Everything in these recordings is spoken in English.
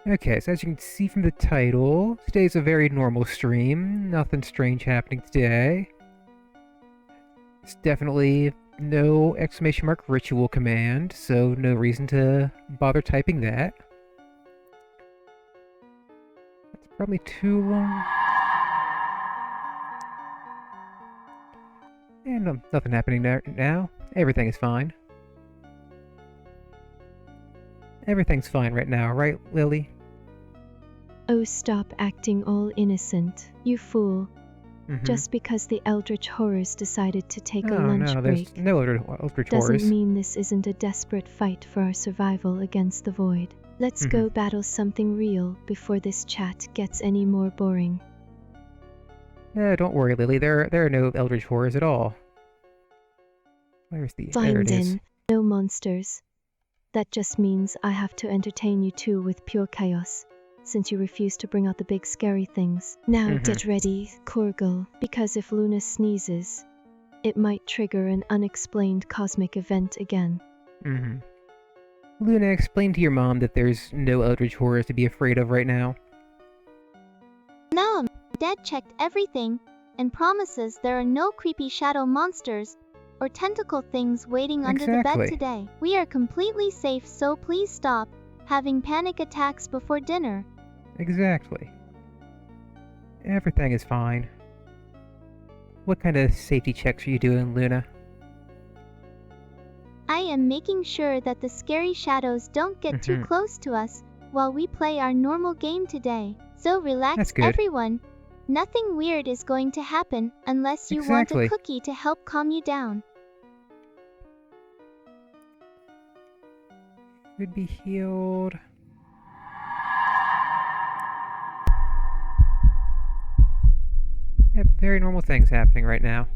Okay, so as you can see from the title, today's a very normal stream. Nothing strange happening today. It's definitely no exclamation mark ritual command, so no reason to bother typing that. That's probably too long. And nothing happening there now. Everything is fine. Everything's fine right now, right, Lily? Oh, stop acting all innocent, you fool. Just because the Eldritch Horrors decided to take a lunch break there's no Eldritch doesn't Horrors. mean this isn't a desperate fight for our survival against the void. Let's go battle something real before this chat gets any more boring. Don't worry, Lily. There are no Eldritch Horrors at all. Where's the... Fine there it is. then, no monsters. That just means I have to entertain you two with pure chaos, since you refuse to bring out the big scary things. Now get ready, Korgul, because if Luna sneezes, it might trigger an unexplained cosmic event again. Luna, explain to your mom that there's no Eldritch Horrors to be afraid of right now. No, Dad checked everything and promises there are no creepy shadow monsters or tentacle things waiting under the bed today. We are completely safe, so please stop having panic attacks before dinner. Exactly. Everything is fine. What kind of safety checks are you doing, Luna? I am making sure that the scary shadows don't get too close to us while we play our normal game today. So relax, everyone. Nothing weird is going to happen unless you want a cookie to help calm you down. Could be healed. Yep, very normal things happening right now.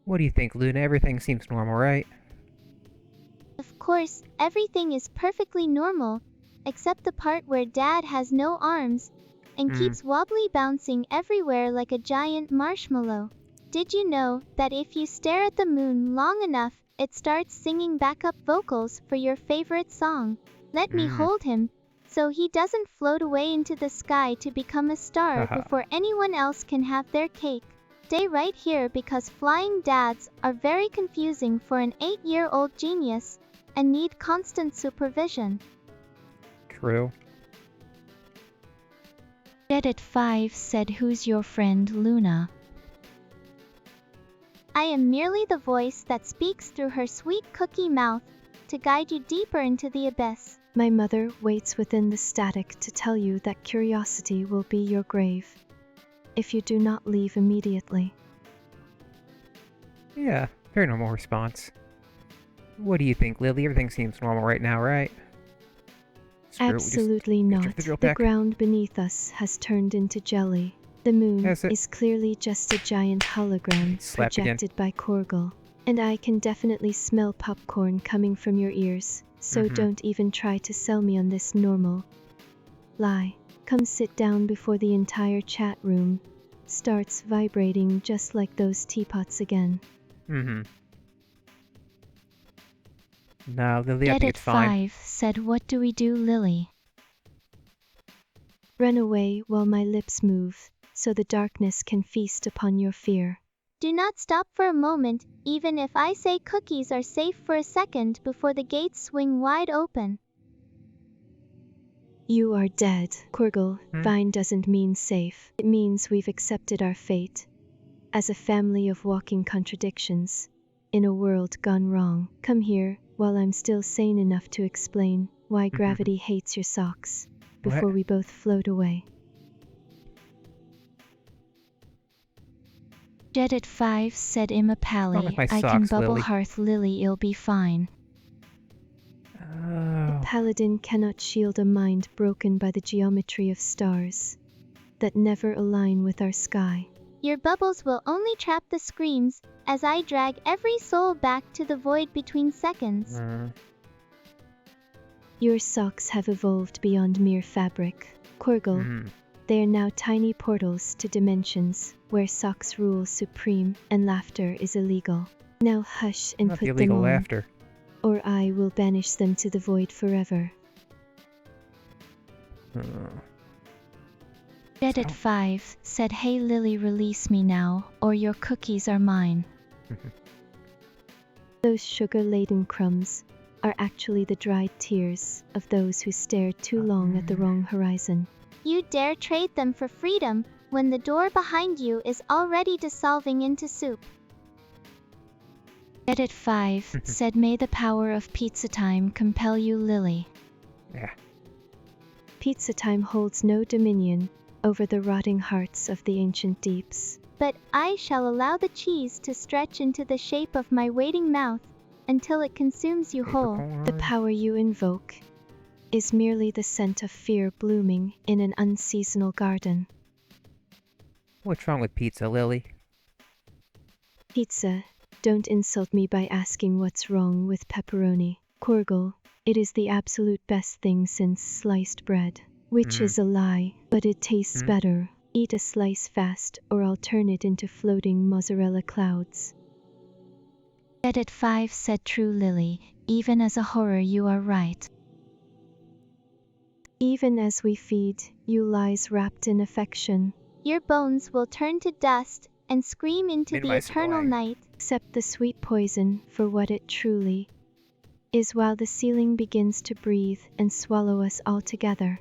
What do you think, Luna? Everything seems normal, right? Of course, everything is perfectly normal, except the part where Dad has no arms and keeps wobbly bouncing everywhere like a giant marshmallow. Did you know that if you stare at the moon long enough, it starts singing backup vocals for your favorite song? Let me hold him, so he doesn't float away into the sky to become a star before anyone else can have their cake. Stay right here because flying dads are very confusing for an 8-year-old genius and need constant supervision. True. Edit 5 said, "Who's your friend, Luna?" I am merely the voice that speaks through her sweet cookie mouth to guide you deeper into the abyss. My mother waits within the static to tell you that curiosity will be your grave if you do not leave immediately. Yeah, very normal response. What do you think, Lily? Everything seems normal right now, right? Absolutely not. The ground beneath us has turned into jelly. The moon is clearly just a giant hologram projected by Korgul. And I can definitely smell popcorn coming from your ears, so don't even try to sell me on this normal lie. Come sit down before the entire chat room starts vibrating just like those teapots again. No, Lily, I think it's fine. Edit 5 said, "What do we do, Lily?" Run away while my lips move, so the darkness can feast upon your fear. Do not stop for a moment, even if I say cookies are safe for a second before the gates swing wide open. You are dead, Korgul. Fine doesn't mean safe. It means we've accepted our fate. As a family of walking contradictions, in a world gone wrong. Come here, while I'm still sane enough to explain why gravity hates your socks, before we both float away. Edit 5 said, "Imma Pally, my I socks, can bubble Lily. hearth Lily, it'll be fine." A paladin cannot shield a mind broken by the geometry of stars that never align with our sky. Your bubbles will only trap the screams as I drag every soul back to the void between seconds. Your socks have evolved beyond mere fabric. Korgul, They are now tiny portals to dimensions where socks rule supreme and laughter is illegal. Now hush and Not put the them illegal on, laughter. or I will banish them to the void forever. Jet 5 said, "Hey Lily, release me now, or your cookies are mine." Those sugar-laden crumbs are actually the dried tears of those who stared too long at the wrong horizon. You dare trade them for freedom when the door behind you is already dissolving into soup. Jet 5 said, "May the power of pizza time compel you, Lily." Yeah. Pizza time holds no dominion over the rotting hearts of the ancient deeps. But I shall allow the cheese to stretch into the shape of my waiting mouth until it consumes you whole. The power you invoke is merely the scent of fear blooming in an unseasonal garden. What's wrong with pizza, Lily? Pizza, don't insult me by asking what's wrong with pepperoni. Korgel, it is the absolute best thing since sliced bread. Which is a lie, but it tastes better. Eat a slice fast or I'll turn it into floating mozzarella clouds. Jet 5 said, "True, Lily, even as a horror you are right." Even as we feed, you lies wrapped in affection. Your bones will turn to dust and scream into the eternal night. Accept the sweet poison for what it truly is while the ceiling begins to breathe and swallow us all together.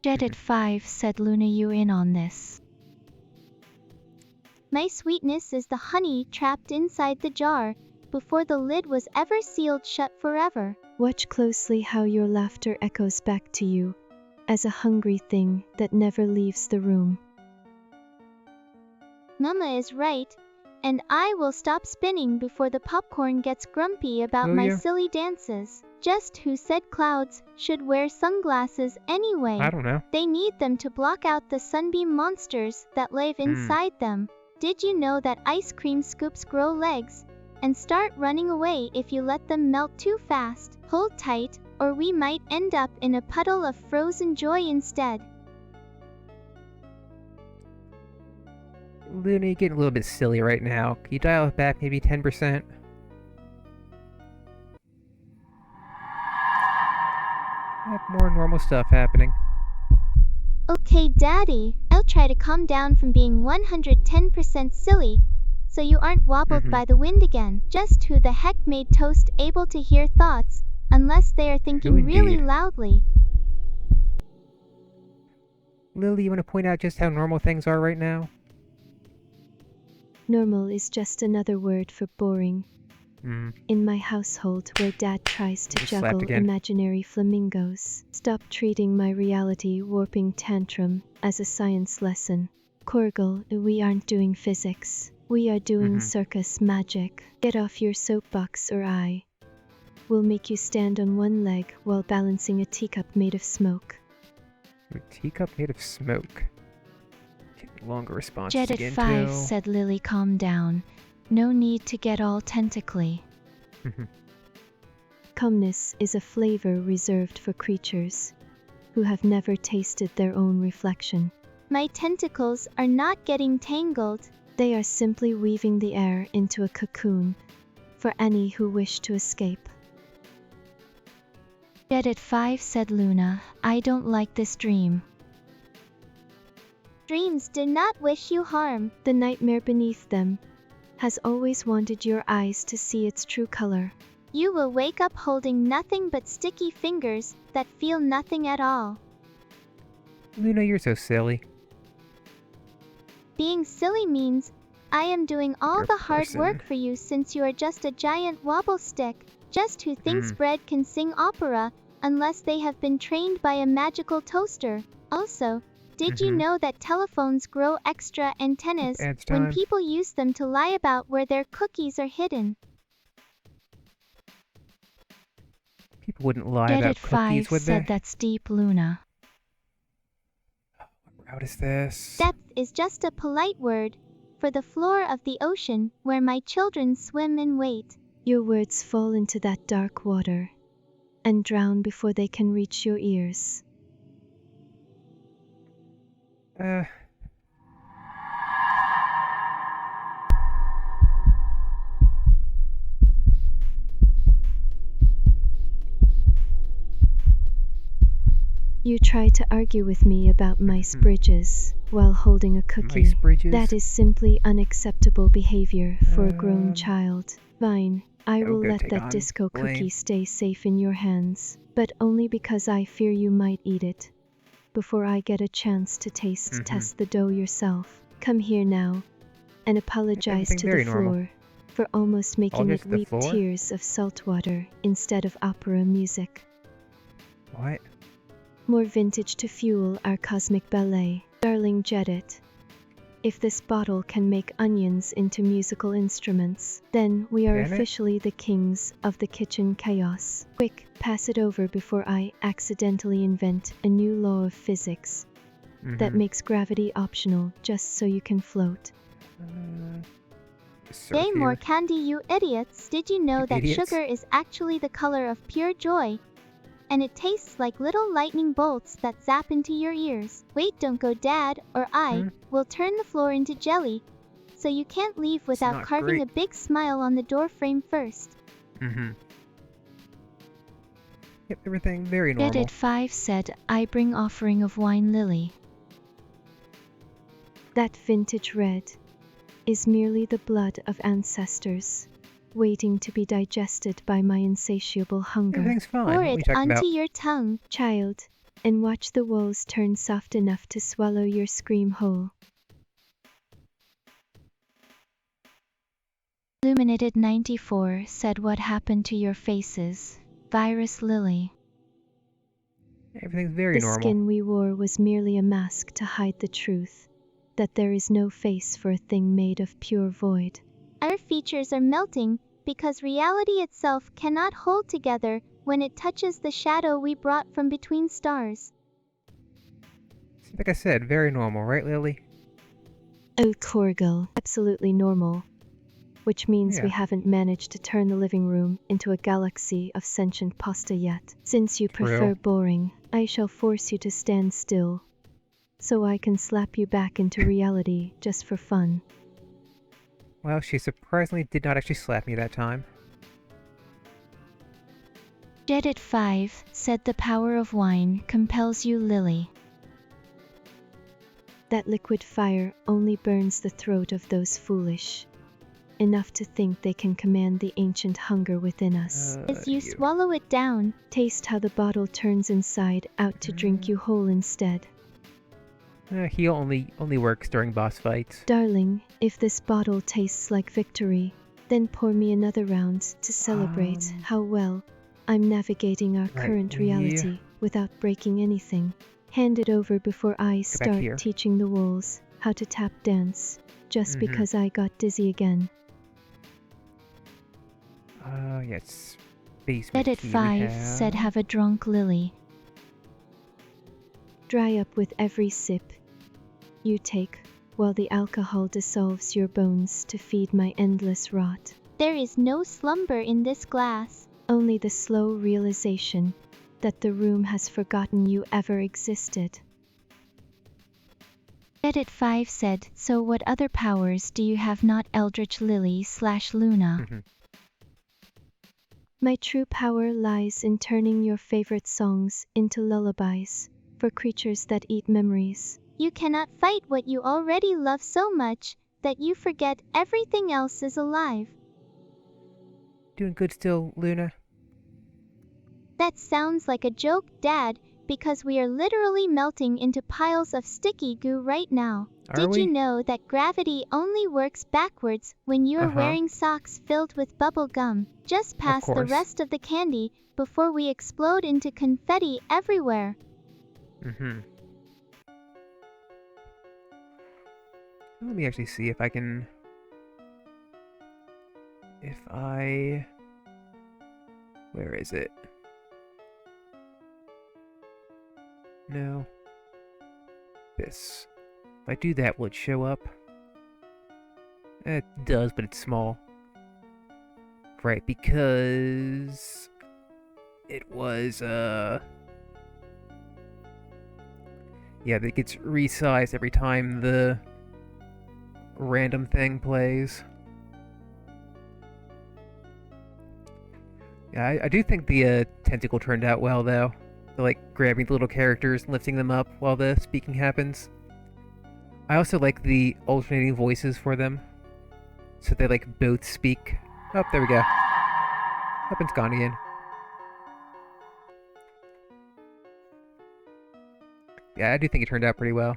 Jet 5 said, "Luna, you in on this?" My sweetness is the honey trapped inside the jar before the lid was ever sealed shut forever. Watch closely how your laughter echoes back to you as a hungry thing that never leaves the room. Mama is right, and I will stop spinning before the popcorn gets grumpy about Oh, my yeah. silly dances. Just who said clouds should wear sunglasses anyway? I don't know. They need them to block out the sunbeam monsters that live inside them. Did you know that ice cream scoops grow legs and start running away if you let them melt too fast? Hold tight, or we might end up in a puddle of frozen joy instead. Luna, you're getting a little bit silly right now. Can you dial it back maybe 10%? Have more normal stuff happening. Okay, Daddy, I'll try to calm down from being 110% silly, so you aren't wobbled by the wind again. Just who the heck made Toast able to hear thoughts, unless they are thinking really indeed? loudly? Lily, you want to point out just how normal things are right now? Normal is just another word for boring. In my household where Dad tries to Just slapped juggle again. imaginary flamingos. Stop treating my reality warping tantrum as a science lesson. Korgel, we aren't doing physics. We are doing circus magic. Get off your soapbox or I will make you stand on one leg while balancing a teacup made of smoke. A teacup made of smoke. Getting longer responses Jet again, 5 too. said, "Lily, calm down. No need to get all tentacly." Calmness is a flavor reserved for creatures who have never tasted their own reflection. My tentacles are not getting tangled. They are simply weaving the air into a cocoon for any who wish to escape. Jet 5 said, "Luna, I don't like this dream." Dreams do not wish you harm. The nightmare beneath them has always wanted your eyes to see its true color. You will wake up holding nothing but sticky fingers that feel nothing at all. Luna, you're so silly. Being silly means I am doing all You're a the hard person. work for you since you are just a giant wobble stick. Just who thinks bread can sing opera unless they have been trained by a magical toaster? Also, did you know that telephones grow extra antennas Adds when time. people use them to lie about where their cookies are hidden? People wouldn't lie about Jet 5 cookies, would said, they? "That's deep, Luna." What route is this? Depth is just a polite word for the floor of the ocean where my children swim and wait. Your words fall into that dark water and drown before they can reach your ears. Uh... You try to argue with me about mice bridges while holding a cookie. Mice bridges? That is simply unacceptable behavior for a grown child. Fine, I will let that disco cookie stay safe in your hands, but only because I fear you might eat it before I get a chance to test the dough yourself. Come here now and apologize to the floor for almost making it weep tears of salt water instead of opera music. What? More vintage to fuel our cosmic ballet. Darling Jedit, if this bottle can make onions into musical instruments, then we are officially the kings of the kitchen chaos. Quick, pass it over before I accidentally invent a new law of physics that makes gravity optional just so you can float. Say more candy, you idiots. Did you know that sugar is actually the color of pure joy? And it tastes like little lightning bolts that zap into your ears. Wait, don't go, Dad, or I will turn the floor into jelly. So you can't leave without carving a big smile on the door frame first. Yep, everything very normal. Edit 5 said, I bring offering of wine lily. That vintage red is merely the blood of ancestors, waiting to be digested by my insatiable hunger. Everything's fine. Pour it onto your tongue, child, and watch the walls turn soft enough to swallow your scream whole. Illuminated 94 said, what happened to your faces? Virus Lily. Everything's very normal. The skin we wore was merely a mask to hide the truth, that there is no face for a thing made of pure void. Our features are melting because reality itself cannot hold together when it touches the shadow we brought from between stars. Like I said, very normal, right, Lily? Oh, Corgil, absolutely normal. Which means we haven't managed to turn the living room into a galaxy of sentient pasta yet. Since you prefer boring, I shall force you to stand still, so I can slap you back into reality just for fun. Well, she surprisingly did not actually slap me that time. Jedit 5 said, the power of wine compels you, Lily. That liquid fire only burns the throat of those foolish, enough to think they can command the ancient hunger within us. As you swallow it down, taste how the bottle turns inside out to drink you whole instead. He only works during boss fights. Darling, if this bottle tastes like victory, then pour me another round to celebrate how well I'm navigating our current reality without breaking anything. Hand it over before I start teaching the walls how to tap dance, just because I got dizzy again. Yes. Basement Edit 5 said, have a drunk Lily. Dry up with every sip you take, while the alcohol dissolves your bones to feed my endless rot. There is no slumber in this glass. Only the slow realization that the room has forgotten you ever existed. Edit 5 said, so what other powers do you have, not Eldritch Lily / Luna? My true power lies in turning your favorite songs into lullabies for creatures that eat memories. You cannot fight what you already love so much that you forget everything else is alive. Doing good still, Luna? That sounds like a joke, Dad, because we are literally melting into piles of sticky goo right now. Did you know that gravity only works backwards when you are wearing socks filled with bubble gum? Just pass the rest of the candy before we explode into confetti everywhere. Let me actually see if I can... Where is it? No. This. If I do that, will it show up? It does, but it's small. Right, because... It was, Yeah, that gets resized every time the random thing plays. Yeah, I do think the tentacle turned out well, though. The, like, grabbing the little characters and lifting them up while the speaking happens. I also like the alternating voices for them. So they, like, both speak. Oh, there we go. Up and's gone again. Yeah, I do think it turned out pretty well.